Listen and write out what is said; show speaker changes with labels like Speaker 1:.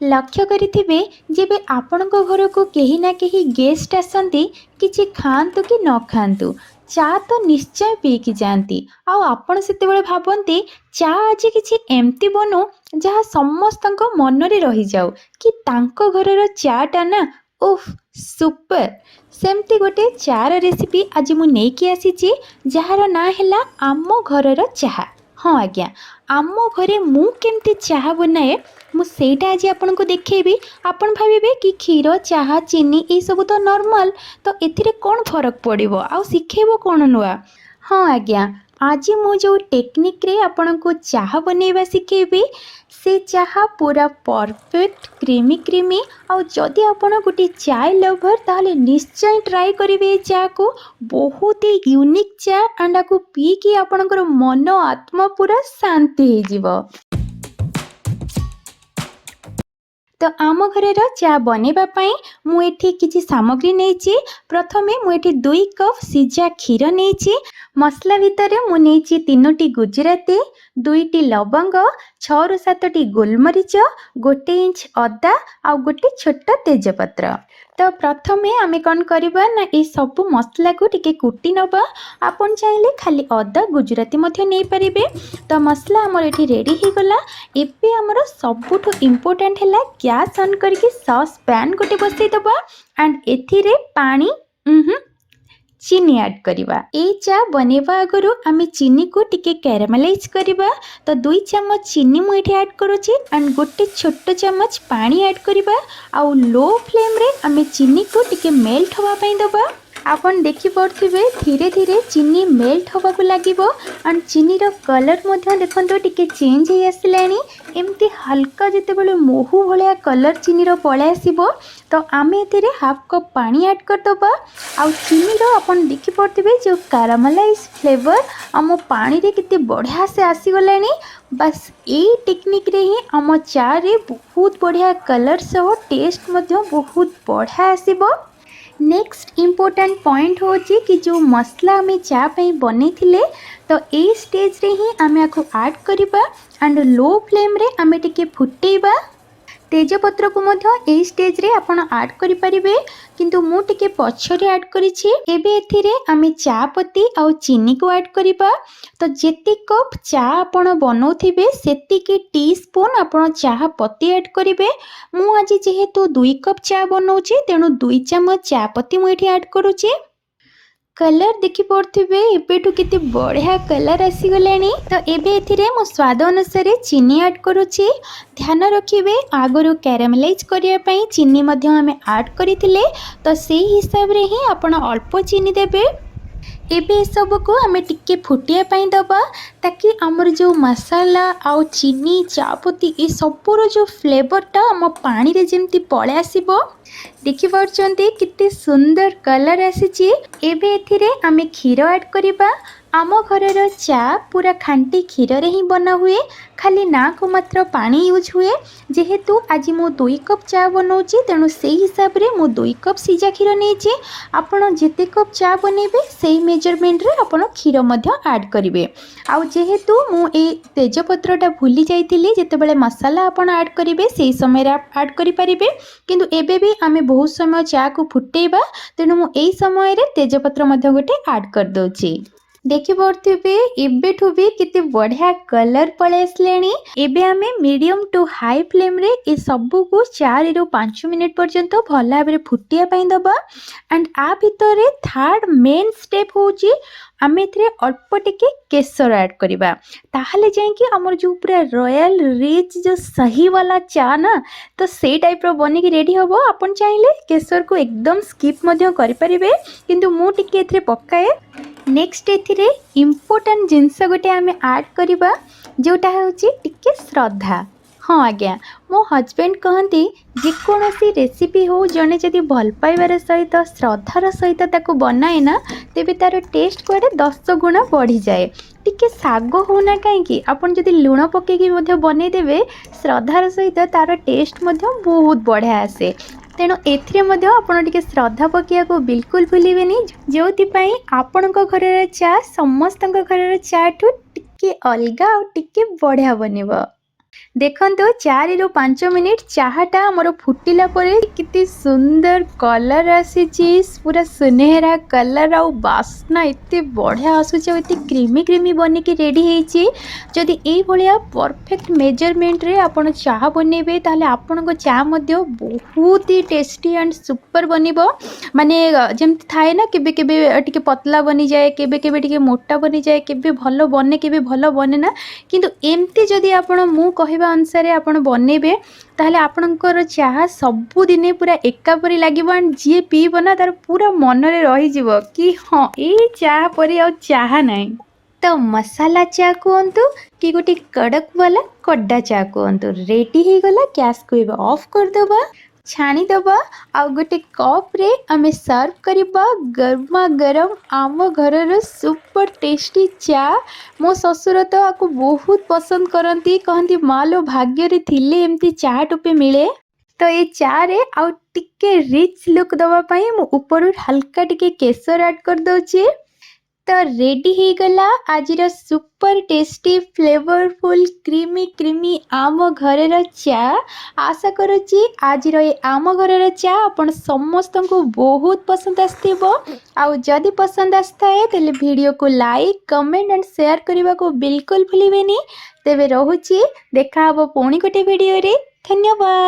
Speaker 1: ଲକ୍ଷ୍ୟ କରିଥିବେ ଯେବେ ଆପଣଙ୍କ ଘରକୁ କେହି ନା କେହି ଗେଷ୍ଟ ଆସନ୍ତି କିଛି ଖାଆନ୍ତୁ କି ନ ଖାଆନ୍ତୁ ଚା ତ ନିଶ୍ଚୟ ପିଇକି ଯାଆନ୍ତି। ଆଉ ଆପଣ ସେତେବେଳେ ଭାବନ୍ତି ଚା ଆଜି କିଛି ଏମିତି ବନୁ ଯାହା ସମସ୍ତଙ୍କ ମନରେ ରହିଯାଉ କି ତାଙ୍କ ଘରର ଚାଟା ନା ଓଃ ସୁପର। ସେମିତି ଗୋଟେ ଚାର ରେସିପି ଆଜି ମୁଁ ନେଇକି ଆସିଛି ଯାହାର ନାଁ ହେଲା ଆମ ଘରର ଚାହା। ହଁ ଆଜ୍ଞା, ଆମ ଘରେ ମୁଁ କେମିତି ଚାହା ବନାଏ ମୁଁ ସେଇଟା ଆଜି ଆପଣଙ୍କୁ ଦେଖେଇବି। ଆପଣ ଭାବିବେ କି କ୍ଷୀର ଚାହା ଚିନି ଏଇସବୁ ତ ନର୍ମାଲ, ତ ଏଥିରେ କ'ଣ ଫରକ ପଡ଼ିବ ଆଉ ଶିଖେଇବ କ'ଣ ନୂଆ। ହଁ ଆଜ୍ଞା, ଆଜି ମୁଁ ଯେଉଁ ଟେକ୍ନିକ୍ରେ ଆପଣଙ୍କୁ ଚାହା ବନେଇବା ଶିଖେଇବି ସେ ଚାହା ପୁରା ପରଫେକ୍ଟ କ୍ରିମି କ୍ରିମି। ଆଉ ଯଦି ଆପଣ ଗୋଟେ ଚାଏ ଲଭର ତାହେଲେ ନିଶ୍ଚୟ ଟ୍ରାଏ କରିବେ ଏ ଚାକୁ। ବହୁତ ହି ୟୁନିକ୍ ଚା ଆଣ୍ଡ ଆକୁ ପିଇକି ଆପଣଙ୍କର ମନ ଆତ୍ମା ପୁରା ଶାନ୍ତି ହେଇଯିବ। ତ ଆମ ଘରର ଚା ବନେଇବା ପାଇଁ ମୁଁ ଏଠି କିଛି ସାମଗ୍ରୀ ନେଇଛି। ପ୍ରଥମେ ମୁଁ ଏଠି 2 କପ୍ ସିଝା କ୍ଷୀର ନେଇଛି। ମସଲା ଭିତରେ ମୁଁ ନେଇଛି 3ଟି ଗୁଜୁରାତି, 2ଟି ଲବଙ୍ଗ, 6ରୁ 7ଟି ଗୋଲମରିଚ, 1 ଇଞ୍ଚ ଅଦା ଆଉ ଗୋଟେ ଛୋଟ ତେଜପତ୍ର। ତ ପ୍ରଥମେ ଆମେ କ'ଣ କରିବା ନା এই ସବୁ ମସଲାକୁ ଟିକେ କୁଟି ନେବା। ଆପଣ ଚାହିଁଲେ ଖାଲି ଅଦା ଗୁଜୁରାତି ମଧ୍ୟ ନେଇପାରିବେ। ତ ମସଲା ଆମର ଏଠି ରେଡ଼ି ହେଇଗଲା। ଏବେ ଆମର ସବୁଠୁ ଇମ୍ପୋର୍ଟାଣ୍ଟ ହେଲା ଗ୍ୟାସ୍ ଅନ୍ କରିକି ସସ୍ ପ୍ୟାନ୍ ଗୋଟେ ବସାଇଦେବା ଆଣ୍ଡ ଏଥିରେ ପାଣି ଚିନି ଆଡ୍ କରିବା। এই চা ବନେଇବା ଆଗରୁ ଆମେ ଚିନିକୁ ଟିକେ କ୍ୟାରାମେଲାଇଜ୍ କରିବା। ତ 2 ଚାମଚ ଚିନି ମୁଁ ଏଠି ଆଡ୍ କରୁଛି ଆଣ୍ଡ ଗୋଟେ ଛୋଟ ଚାମଚ ପାଣି ଆଡ୍ କରିବା। ଆଉ ଲୋ ଫ୍ଲେମ୍ରେ ଆମେ ଚିନିକୁ ଟିକେ ମେଲ୍ଟ ହେବା ପାଇଁ ଦେବା। ଆପଣ ଦେଖିପାରୁଥିବେ ଧୀରେ ଧୀରେ ଚିନି ମେଲ୍ଟ ହେବାକୁ ଲାଗିବ ଆଣ୍ଡ ଚିନିର କଲର୍ ମଧ୍ୟ ଦେଖନ୍ତୁ ଟିକେ ଚେଞ୍ଜ ହେଇ ଆସିଲାଣି। ଏମିତି ହାଲକା ଯେତେବେଳେ ମହୁ ଭଳିଆ କଲର୍ ଚିନିର ପଳାଇ ଆସିବ ତ ଆମେ ଏଥିରେ ହାଫ୍ କପ୍ ପାଣି ଆଡ୍ କରିଦେବା। ଆଉ ଚିନିର ଆପଣ ଦେଖିପାରୁଥିବେ ଯେଉଁ କାରାମେଲାଇଜ୍ ଫ୍ଲେଭର ଆମ ପାଣିରେ କେତେ ବଢ଼ିଆ ସେ ଆସିଗଲାଣି। ବାସ୍ ଏଇ ଟେକ୍ନିକ୍ରେ ହିଁ ଆମ ଚାରେ ବହୁତ ବଢ଼ିଆ କଲର୍ ସହ ଟେଷ୍ଟ ମଧ୍ୟ ବହୁତ ବଢ଼ିଆ ଆସିବ। ନେକ୍ସଟ ଇମ୍ପୋର୍ଟାଣ୍ଟ ପଏଣ୍ଟ ହେଉଛି କି ଯେଉଁ ମସଲା ଆମେ ଚା ପାଇଁ ବନେଇଥିଲେ ତ ଏଇ ଷ୍ଟେଜ୍ରେ ହିଁ ଆମେ ଆକୁ ଆଡ୍ କରିବା ଆଣ୍ଡ ଲୋ ଫ୍ଲେମ୍ରେ ଆମେ ଟିକେ ଫୁଟେଇବା। ତେଜପତ୍ରକୁ ମଧ୍ୟ ଏଇ ଷ୍ଟେଜ୍ରେ ଆପଣ ଆଡ୍ କରିପାରିବେ କିନ୍ତୁ ମୁଁ ଟିକେ ପଛରେ ଆଡ୍ କରିଛି। ଏବେ ଏଥିରେ ଆମେ ଚା ପତି ଆଉ ଚିନିକୁ ଆଡ୍ କରିବା। ତ ଯେତେ କପ୍ ଚା ଆପଣ ବନାଉଥିବେ ସେତିକି ଟି ସ୍ପୁନ୍ ଆପଣ ଚାହା ପତି ଆଡ୍ କରିବେ। ମୁଁ ଆଜି ଯେହେତୁ 2 କପ୍ ଚା ବନାଉଛି ତେଣୁ 2 ଚାମଚ ଚା ପତି ମୁଁ ଏଠି ଆଡ୍ କରୁଛି। କଲର୍ ଦେଖିପାରୁଥିବେ ଏବେଠୁ କେତେ ବଢ଼ିଆ କଲର୍ ଆସିଗଲାଣି। ତ ଏବେ ଏଥିରେ ମୁଁ ସ୍ୱାଦ ଅନୁସାରେ ଚିନି ଆଡ୍ କରୁଛି। ଧ୍ୟାନ ରଖିବେ ଆଗରୁ କ୍ୟାରାମେଲାଇଜ୍ କରିବା ପାଇଁ ଚିନି ମଧ୍ୟ ଆମେ ଆଡ୍ କରିଥିଲେ ତ ସେଇ ହିସାବରେ ହିଁ ଆପଣ ଅଳ୍ପ ଚିନି ଦେବେ। ଏବେ ଏସବୁକୁ ଆମେ ଟିକେ ଫୁଟିବା ପାଇଁ ଦେବା ତାକି ଆମର ଯେଉଁ ମସଲା ଆଉ ଚିନି ଚା ପତି ଏ ସବୁର ଯେଉଁ ଫ୍ଲେଭରଟା ଆମ ପାଣିରେ ଯେମିତି ପଳାଇ ଆସିବ। ଦେଖିପାରୁଛନ୍ତି କେତେ ସୁନ୍ଦର କଲର୍ ଆସିଛି। ଏବେ ଏଥିରେ ଆମେ କ୍ଷୀର ଆଡ୍ କରିବା। ଆମ ଘରର ଚା ପୁରା ଖାଣ୍ଟି କ୍ଷୀରରେ ହିଁ ବନା ହୁଏ, ଖାଲି ନାକୁ ମାତ୍ର ପାଣି ୟୁଜ୍ ହୁଏ। ଯେହେତୁ ଆଜି ମୁଁ 2 କପ୍ ଚା ବନାଉଛି ତେଣୁ ସେଇ ହିସାବରେ ମୁଁ 2 କପ୍ ସିଝା କ୍ଷୀର ନେଇଛି। ଆପଣ ଯେତେ କପ୍ ଚା ବନେଇବେ ସେଇ ମେଜରମେଣ୍ଟରେ ଆପଣ କ୍ଷୀର ମଧ୍ୟ ଆଡ୍ କରିବେ। ଆଉ ଯେହେତୁ ମୁଁ ଏଇ ତେଜପତ୍ରଟା ଭୁଲି ଯାଇଥିଲି ଯେତେବେଳେ ମସଲା ଆପଣ ଆଡ୍ କରିବେ ସେଇ ସମୟରେ ଆଡ୍ କରିପାରିବେ କିନ୍ତୁ ଏବେ ବି ଆମେ ବହୁତ ସମୟ ଚାକୁ ଫୁଟେଇବା ତେଣୁ ମୁଁ ଏଇ ସମୟରେ ତେଜପତ୍ର ମଧ୍ୟ ଗୋଟେ ଆଡ୍ କରିଦେଉଛି। ଦେଖିପାରୁଥିବେ ଏବେଠୁ ବି କେତେ ବଢ଼ିଆ କଲର୍ ପଳାଇ ଆସିଲାଣି। ଏବେ ଆମେ ମିଡ଼ିୟମ୍ ଟୁ ହାଇ ଫ୍ଲେମ୍ରେ ଏ ସବୁକୁ 4ରୁ 5 ମିନିଟ୍ ପର୍ଯ୍ୟନ୍ତ ଭଲ ଭାବରେ ଫୁଟିବା ପାଇଁ ଦେବା ଆଣ୍ଡ ଆ ଭିତରେ ଥାର୍ଡ଼ ମେନ୍ ଷ୍ଟେପ୍ ହେଉଛି ଆମେ ଏଥିରେ ଅଳ୍ପ ଟିକେ କେଶର ଆଡ୍ କରିବା। ତାହେଲେ ଯାଇକି ଆମର ଯେଉଁ ପୁରା ରୟାଲ ରିଚ୍ ଯେଉଁ ସହିବାଲା ଚା ନା ତ ସେଇ ଟାଇପ୍ର ବନିକି ରେଡ଼ି ହେବ। ଆପଣ ଚାହିଁଲେ କେଶରକୁ ଏକଦମ ସ୍କିପ୍ ମଧ୍ୟ କରିପାରିବେ କିନ୍ତୁ ମୁଁ ଟିକେ ଏଥିରେ ପକାଏ। ନେକ୍ସଟ ଏଥିରେ ଇମ୍ପୋର୍ଟାଣ୍ଟ ଜିନିଷ ଗୋଟେ ଆମେ ଆଡ୍ କରିବା ଯେଉଁଟା ହେଉଛି ଟିକେ ଶ୍ରଦ୍ଧା। ହଁ ଆଜ୍ଞା, ମୋ ହଜବେଣ୍ଡ କହନ୍ତି ଯେକୌଣସି ରେସିପି ହେଉ ଜଣେ ଯଦି ଭଲ ପାଇବାର ସହିତ ଶ୍ରଦ୍ଧାର ସହିତ ତାକୁ ବନାଏ ନା ତେବେ ତାର ଟେଷ୍ଟ କୁଆଡ଼େ 10 ଗୁଣ ବଢ଼ିଯାଏ। ଟିକେ ଶାଗ ହେଉନା କାହିଁକି ଆପଣ ଯଦି ଲୁଣ ପକାଇକି ମଧ୍ୟ ବନେଇଦେବେ ଶ୍ରଦ୍ଧାର ସହିତ ତାର ଟେଷ୍ଟ ମଧ୍ୟ ବହୁତ ବଢ଼ିଆ ଆସେ। ତେଣୁ ଏଥିରେ ମଧ୍ୟ ଆପଣ ଟିକେ ଶ୍ରଦ୍ଧା ପକାଇବାକୁ ବିଲକୁଲ ଭୁଲିବେନି ଯେଉଁଥିପାଇଁ ଆପଣଙ୍କ ଘରର ଚା ସମସ୍ତଙ୍କ ଘରର ଚା ଠୁ ଟିକେ ଅଲଗା ଆଉ ଟିକେ ବଢ଼ିଆ ବନିବ। ଦେଖନ୍ତୁ 4ରୁ 5 ମିନିଟ୍ ଚାହାଟା ଆମର ଫୁଟିଲା ପରେ କେତେ ସୁନ୍ଦର କଲର୍ ଆସିଛି, ପୁରା ସୁନେହେରା କଲର୍ ଆଉ ବାସ୍ନା ଏତେ ବଢ଼ିଆ ଆସୁଛି ଆଉ ଏତେ କ୍ରିମି କ୍ରିମି ବନିକି ରେଡ଼ି ହେଇଛି। ଯଦି ଏଇଭଳିଆ ପରଫେକ୍ଟ ମେଜରମେଣ୍ଟରେ ଆପଣ ଚାହା ବନେଇବେ ତାହେଲେ ଆପଣଙ୍କ ଚା ମଧ୍ୟ ବହୁତ ହି ଟେଷ୍ଟି ଆଣ୍ଡ ସୁପର୍ ବନିବ। ମାନେ ଯେମିତି ଥାଏ ନା କେବେ କେବେ ଟିକେ ପତଲା ବନିଯାଏ, କେବେ କେବେ ଟିକେ ମୋଟା ବନିଯାଏ, କେବେ ଭଲ ବନେ କେବେ ଭଲ ବନେ ନା। କିନ୍ତୁ ଏମିତି ଯଦି ଆପଣ ମୁଁ କହିବା ଅନୁସାରେ ଆପଣ ବନେଇବେ ତାହେଲେ ଆପଣଙ୍କର ଚାହା ସବୁଦିନେ ପୁରା ଏକାପରି ଲାଗିବ ଆଣ୍ଡ ଯିଏ ପିଇବ ନା ତାର ପୁରା ମନରେ ରହିଯିବ କି ହଁ ଏଇ ଚାହା ପରି ଆଉ ଚାହା ନାହିଁ। ତ ମସାଲା ଚା କୁହନ୍ତୁ କି ଗୋଟେ କଡ଼କ ବାଲା କଡ଼ା ଚା କୁହନ୍ତୁ, ରେଡ଼ି ହେଇଗଲା। ଗ୍ୟାସ୍କୁ ଏବେ ଅଫ୍ କରିଦେବା, ଛାଣିଦେବା ଆଉ ଗୋଟେ କପ୍ରେ ଆମେ ସର୍ଭ କରିବା ଗରମା ଗରମ ଆମ ଘରର ସୁପର ଟେଷ୍ଟି ଚା। ମୋ ଶ୍ୱଶୁର ତ ଆକୁ ବହୁତ ପସନ୍ଦ କରନ୍ତି, କହନ୍ତି ମା ଲୋ ଭାଗ୍ୟରେ ଥିଲେ ଏମିତି ଚା ଟୋପେ ମିଳେ। ତ ଏଇ ଚାରେ ଆଉ ଟିକେ ରିଚ୍ ଲୁକ୍ ଦେବା ପାଇଁ ମୁଁ ଉପରୁ ହାଲକା ଟିକେ କେଶର ଆଡ଼୍ କରିଦେଉଛି। ତ ରେଡ଼ି ହେଇଗଲା ଆଜିର ସୁପର ଟେଷ୍ଟି ଫ୍ଲେଭରଫୁଲ୍ କ୍ରିମି କ୍ରିମି ଆମ ଘରର ଚା। ଆଶା କରୁଛି ଆଜିର ଏ ଆମ ଘରର ଚା ଆପଣ ସମସ୍ତଙ୍କୁ ବହୁତ ପସନ୍ଦ ଆସିଥିବ। ଆଉ ଯଦି ପସନ୍ଦ ଆସିଥାଏ ତାହେଲେ ଭିଡ଼ିଓକୁ ଲାଇକ୍ କମେଣ୍ଟ ଆଣ୍ଡ ସେୟାର କରିବାକୁ ବିଲକୁଲ ଭୁଲିବେନି। ତେବେ ରହୁଛି, ଦେଖା ହେବ ପୁଣି ଗୋଟେ ଭିଡ଼ିଓରେ। ଧନ୍ୟବାଦ।